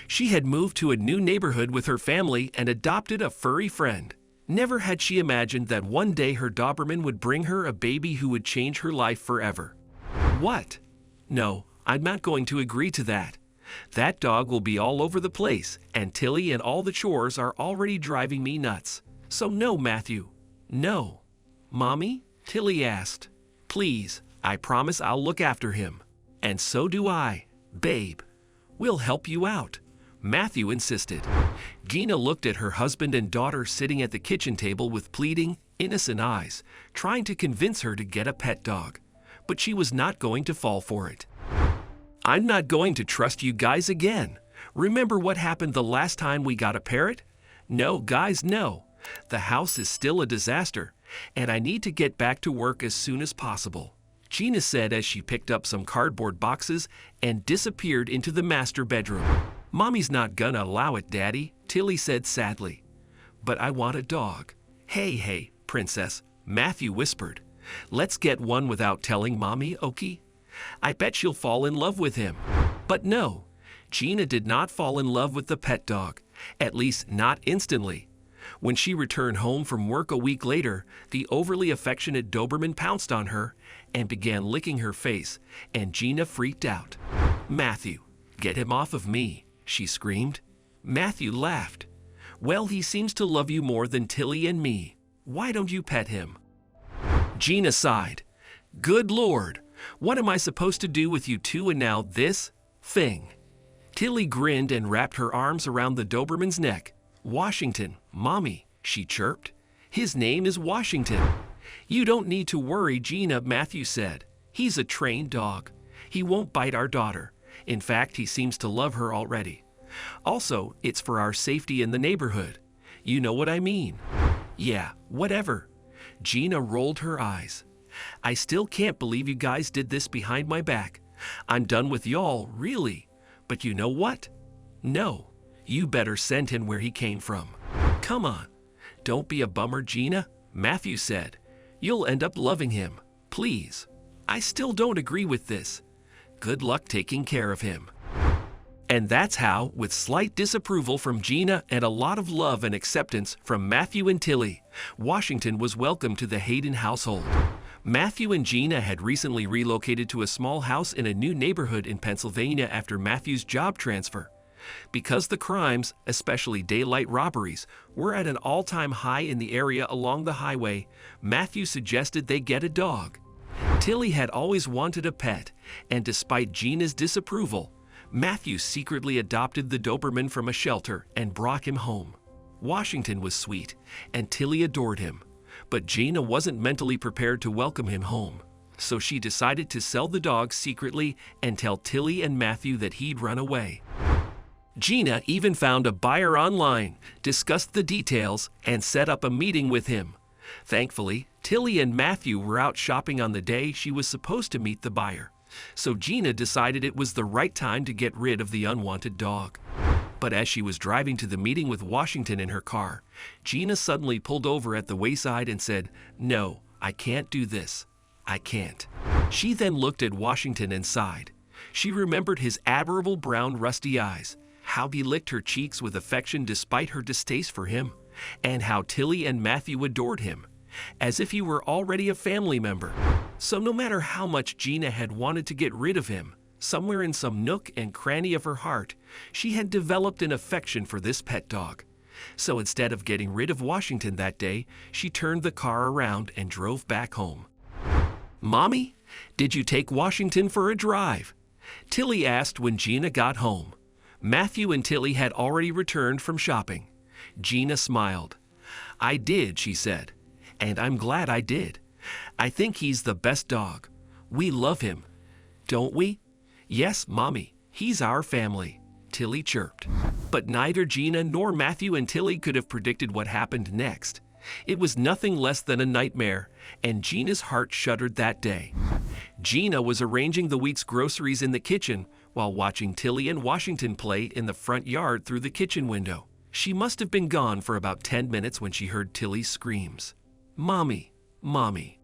She had moved to a new neighborhood with her family and adopted a furry friend. Never had she imagined that one day her Doberman would bring her a baby who would change her life forever. What? No, I'm not going to agree to that. That dog will be all over the place, and Tilly and all the chores are already driving me nuts. So no, Matthew. No. Mommy? Tilly asked. Please, I promise I'll look after him. And so do I, babe. We'll help you out, Matthew insisted. Gina looked at her husband and daughter sitting at the kitchen table with pleading, innocent eyes, trying to convince her to get a pet dog. But she was not going to fall for it. I'm not going to trust you guys again. Remember what happened the last time we got a parrot? No, guys, no. The house is still a disaster, and I need to get back to work as soon as possible, Gina said as she picked up some cardboard boxes and disappeared into the master bedroom. Mommy's not gonna allow it, Daddy, Tilly said sadly. But I want a dog. Hey, princess, Matthew whispered. Let's get one without telling Mommy, okay? I bet she'll fall in love with him. But no, Gina did not fall in love with the pet dog, at least not instantly. When she returned home from work a week later, the overly affectionate Doberman pounced on her and began licking her face, and Gina freaked out. Matthew, get him off of me, she screamed. Matthew laughed. Well, he seems to love you more than Tilly and me. Why don't you pet him? Gina sighed. Good Lord, what am I supposed to do with you two and now this thing? Tilly grinned and wrapped her arms around the Doberman's neck. Washington, Mommy, she chirped. His name is Washington. You don't need to worry, Gina, Matthew said. He's a trained dog. He won't bite our daughter. In fact, he seems to love her already. Also, it's for our safety in the neighborhood. You know what I mean. Yeah, whatever. Gina rolled her eyes. I still can't believe you guys did this behind my back. I'm done with y'all, really. But you know what? No. You better send him where he came from. Come on. Don't be a bummer, Gina, Matthew said. You'll end up loving him. Please. I still don't agree with this. Good luck taking care of him. And that's how, with slight disapproval from Gina and a lot of love and acceptance from Matthew and Tilly, Washington was welcomed to the Hayden household. Matthew and Gina had recently relocated to a small house in a new neighborhood in Pennsylvania after Matthew's job transfer. Because the crimes, especially daylight robberies, were at an all-time high in the area along the highway, Matthew suggested they get a dog. Tilly had always wanted a pet, and despite Gina's disapproval, Matthew secretly adopted the Doberman from a shelter and brought him home. Washington was sweet, and Tilly adored him, but Gina wasn't mentally prepared to welcome him home. So she decided to sell the dog secretly and tell Tilly and Matthew that he'd run away. Gina even found a buyer online, discussed the details, and set up a meeting with him. Thankfully, Tilly and Matthew were out shopping on the day she was supposed to meet the buyer, so Gina decided it was the right time to get rid of the unwanted dog. But as she was driving to the meeting with Washington in her car, Gina suddenly pulled over at the wayside and said, "No, I can't do this. I can't." She then looked at Washington and sighed. She remembered his admirable brown rusty eyes, how he licked her cheeks with affection despite her distaste for him, and how Tilly and Matthew adored him, as if he were already a family member. So no matter how much Gina had wanted to get rid of him, somewhere in some nook and cranny of her heart, she had developed an affection for this pet dog. So instead of getting rid of Washington that day, she turned the car around and drove back home. Mommy, did you take Washington for a drive? Tilly asked when Gina got home. Matthew and Tilly had already returned from shopping. Gina smiled. I did, she said, and I'm glad I did. I think he's the best dog. We love him. Don't we? Yes, Mommy, he's our family, Tilly chirped. But neither Gina nor Matthew and Tilly could have predicted what happened next. It was nothing less than a nightmare, and Gina's heart shuddered that day. Gina was arranging the week's groceries in the kitchen while watching Tilly and Washington play in the front yard through the kitchen window. She must have been gone for about 10 minutes when she heard Tilly's screams. Mommy, Mommy.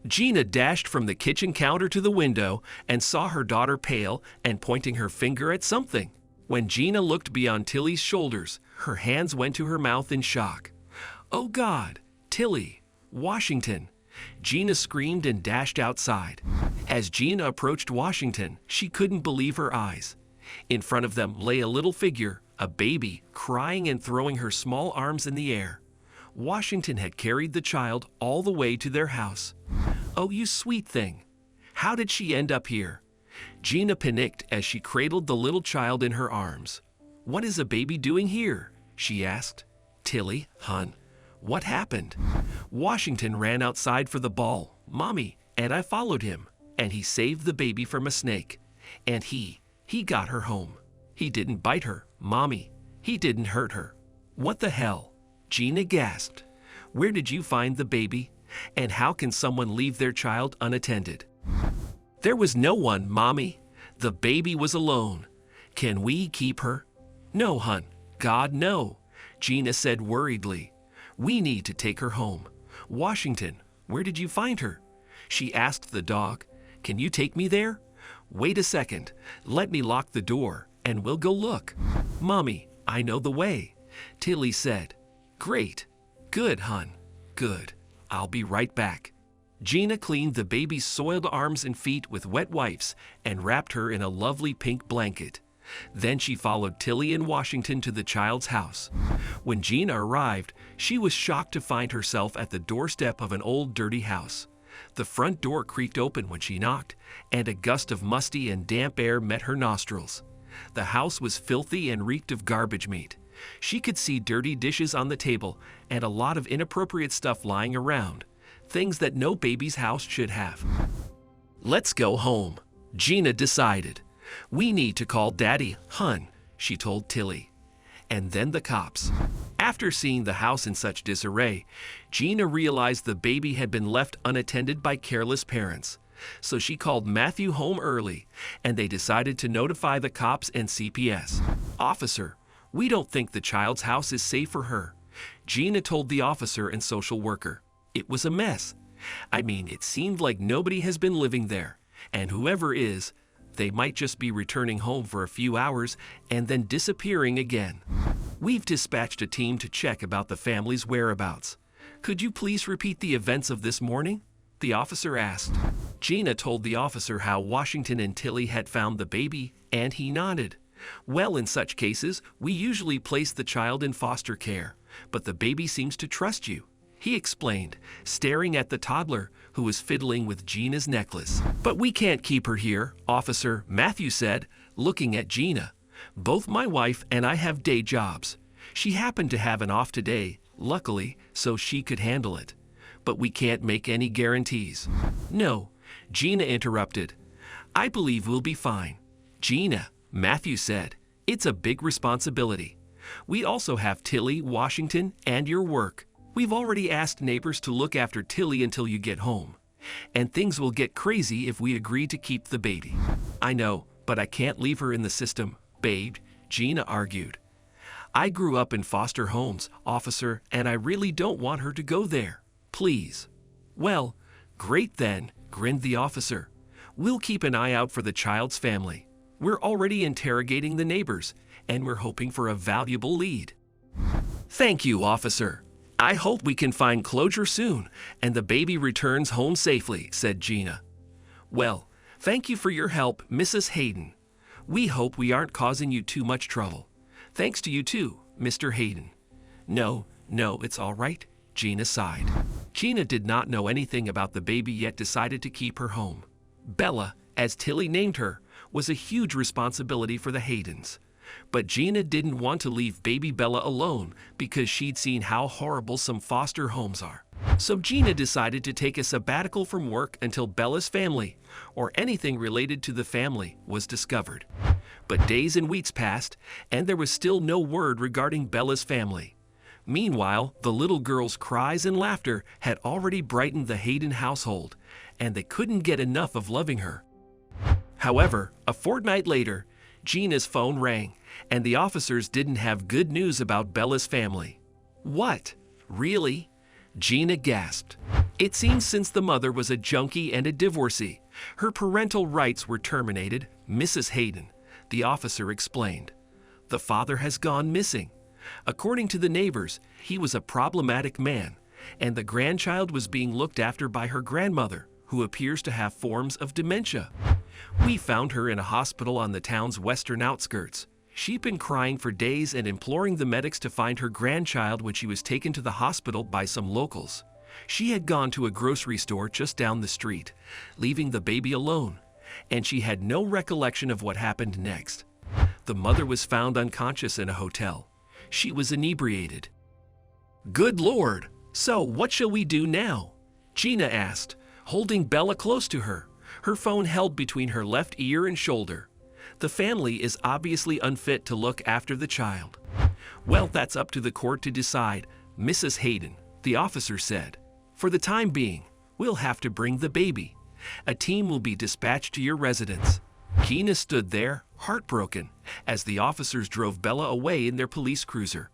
Gina dashed from the kitchen counter to the window and saw her daughter pale and pointing her finger at something. When Gina looked beyond Tilly's shoulders, her hands went to her mouth in shock. "Oh God, Tilly, Washington!" Gina screamed and dashed outside. As Gina approached Washington, she couldn't believe her eyes. In front of them lay a little figure, a baby, crying and throwing her small arms in the air. Washington had carried the child all the way to their house. "Oh, you sweet thing! How did she end up here?" Gina panicked as she cradled the little child in her arms. "What is a baby doing here?" she asked. "Tilly, hon, what happened?" "Washington ran outside for the ball, Mommy, and I followed him, and he saved the baby from a snake. And he got her home. He didn't bite her, Mommy. He didn't hurt her." "What the hell?" Gina gasped. "Where did you find the baby? And how can someone leave their child unattended?" "There was no one, Mommy. The baby was alone. Can we keep her?" "No, hun. God, no," Gina said worriedly. "We need to take her home. Washington, where did you find her?" She asked the dog. "Can you take me there?" "Wait a second. Let me lock the door, and we'll go look." "Mommy, I know the way," Tilly said. "Great. Good, hun. Good. I'll be right back." Gina cleaned the baby's soiled arms and feet with wet wipes and wrapped her in a lovely pink blanket. Then she followed Tilly and Washington to the child's house. When Gina arrived, she was shocked to find herself at the doorstep of an old dirty house. The front door creaked open when she knocked, and a gust of musty and damp air met her nostrils. The house was filthy and reeked of garbage meat. She could see dirty dishes on the table and a lot of inappropriate stuff lying around, things that no baby's house should have. "Let's go home," Gina decided. "We need to call Daddy, hun," she told Tilly. And then the cops. After seeing the house in such disarray, Gina realized the baby had been left unattended by careless parents. So she called Matthew home early, and they decided to notify the cops and CPS. "Officer, we don't think the child's house is safe for her," Gina told the officer and social worker. "It was a mess. I mean, it seemed like nobody has been living there, and whoever is, they might just be returning home for a few hours and then disappearing again. We've dispatched a team to check about the family's whereabouts. Could you please repeat the events of this morning?" the officer asked. Gina told the officer how Washington and Tilly had found the baby, and he nodded. "Well, in such cases, we usually place the child in foster care, but the baby seems to trust you," he explained, staring at the toddler who was fiddling with Gina's necklace. "But we can't keep her here," Officer Matthew said, looking at Gina. "Both my wife and I have day jobs. She happened to have an off today, luckily, so she could handle it. But we can't make any guarantees." "No," Gina interrupted. "I believe we'll be fine." "Gina," Matthew said, "it's a big responsibility. We also have Tilly, Washington, and your work. We've already asked neighbors to look after Tilly until you get home. And things will get crazy if we agree to keep the baby." "I know, but I can't leave her in the system, babe," Gina argued. "I grew up in foster homes, officer, and I really don't want her to go there. Please." "Well, great then," grinned the officer. "We'll keep an eye out for the child's family. We're already interrogating the neighbors, and we're hoping for a valuable lead." "Thank you, officer. I hope we can find closure soon and the baby returns home safely," said Gina. "Well, thank you for your help, Mrs. Hayden. We hope we aren't causing you too much trouble. Thanks to you too, Mr. Hayden." No, it's all right," Gina sighed. Gina did not know anything about the baby yet decided to keep her home. Bella, as Tilly named her, was a huge responsibility for the Haydens. But Gina didn't want to leave baby Bella alone because she'd seen how horrible some foster homes are. So Gina decided to take a sabbatical from work until Bella's family, or anything related to the family, was discovered. But days and weeks passed, and there was still no word regarding Bella's family. Meanwhile, the little girl's cries and laughter had already brightened the Hayden household, and they couldn't get enough of loving her. However, a fortnight later, Gina's phone rang, and the officers didn't have good news about Bella's family. "What? Really?" Gina gasped. It seems since the mother was a junkie and a divorcee, her parental rights were terminated, Mrs. Hayden, the officer explained. The father has gone missing. According to the neighbors, he was a problematic man, and the grandchild was being looked after by her grandmother, who appears to have forms of dementia. We found her in a hospital on the town's western outskirts. She'd been crying for days and imploring the medics to find her grandchild when she was taken to the hospital by some locals. She had gone to a grocery store just down the street, leaving the baby alone, and she had no recollection of what happened next. The mother was found unconscious in a hotel. She was inebriated. "Good Lord! So what shall we do now?" Gina asked, holding Bella close to her, her phone held between her left ear and shoulder. The family is obviously unfit to look after the child. "Well, that's up to the court to decide, Mrs. Hayden," the officer said. "For the time being, we'll have to bring the baby. A team will be dispatched to your residence." Gina stood there, heartbroken, as the officers drove Bella away in their police cruiser.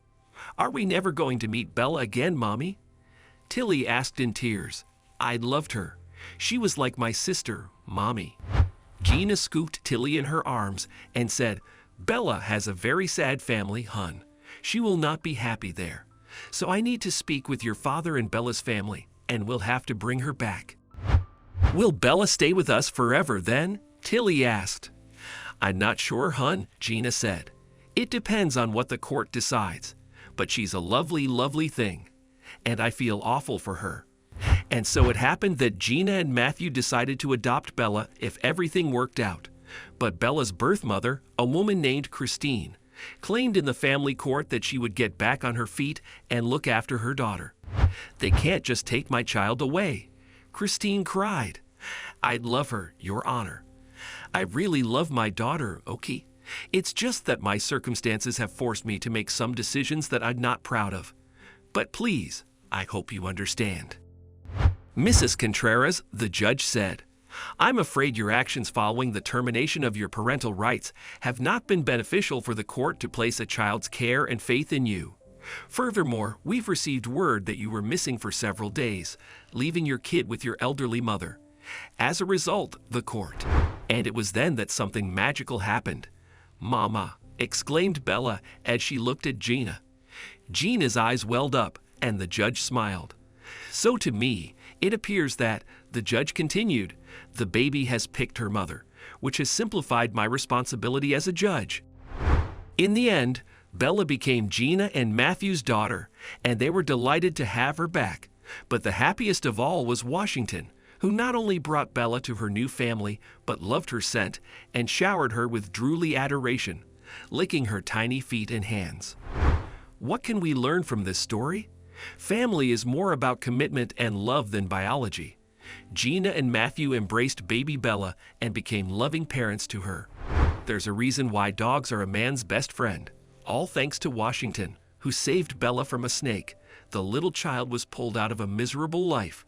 "Are we never going to meet Bella again, Mommy?" Tilly asked in tears. "I loved her. She was like my sister, Mommy." Gina scooped Tilly in her arms and said, "Bella has a very sad family, hun. She will not be happy there. So I need to speak with your father and Bella's family, and we'll have to bring her back." "Will Bella stay with us forever then?" Tilly asked. "I'm not sure, hun," Gina said. "It depends on what the court decides. But she's a lovely, lovely thing, and I feel awful for her." And so it happened that Gina and Matthew decided to adopt Bella if everything worked out. But Bella's birth mother, a woman named Christine, claimed in the family court that she would get back on her feet and look after her daughter. "They can't just take my child away," Christine cried. "I'd love her, Your Honor. I really love my daughter, Oki. It's just that my circumstances have forced me to make some decisions that I'm not proud of. But please, I hope you understand." "Mrs. Contreras," the judge said, "I'm afraid your actions following the termination of your parental rights have not been beneficial for the court to place a child's care and faith in you. Furthermore, we've received word that you were missing for several days, leaving your kid with your elderly mother. As a result, the court..." And it was then that something magical happened. "Mama," exclaimed Bella as she looked at Gina. Gina's eyes welled up, and the judge smiled. "So to me, it appears that," the judge continued, "the baby has picked her mother, which has simplified my responsibility as a judge." In the end, Bella became Gina and Matthew's daughter, and they were delighted to have her back. But the happiest of all was Washington, who not only brought Bella to her new family, but loved her scent and showered her with drooly adoration, licking her tiny feet and hands. What can we learn from this story? Family is more about commitment and love than biology. Gina and Matthew embraced baby Bella and became loving parents to her. There's a reason why dogs are a man's best friend. All thanks to Washington, who saved Bella from a snake. The little child was pulled out of a miserable life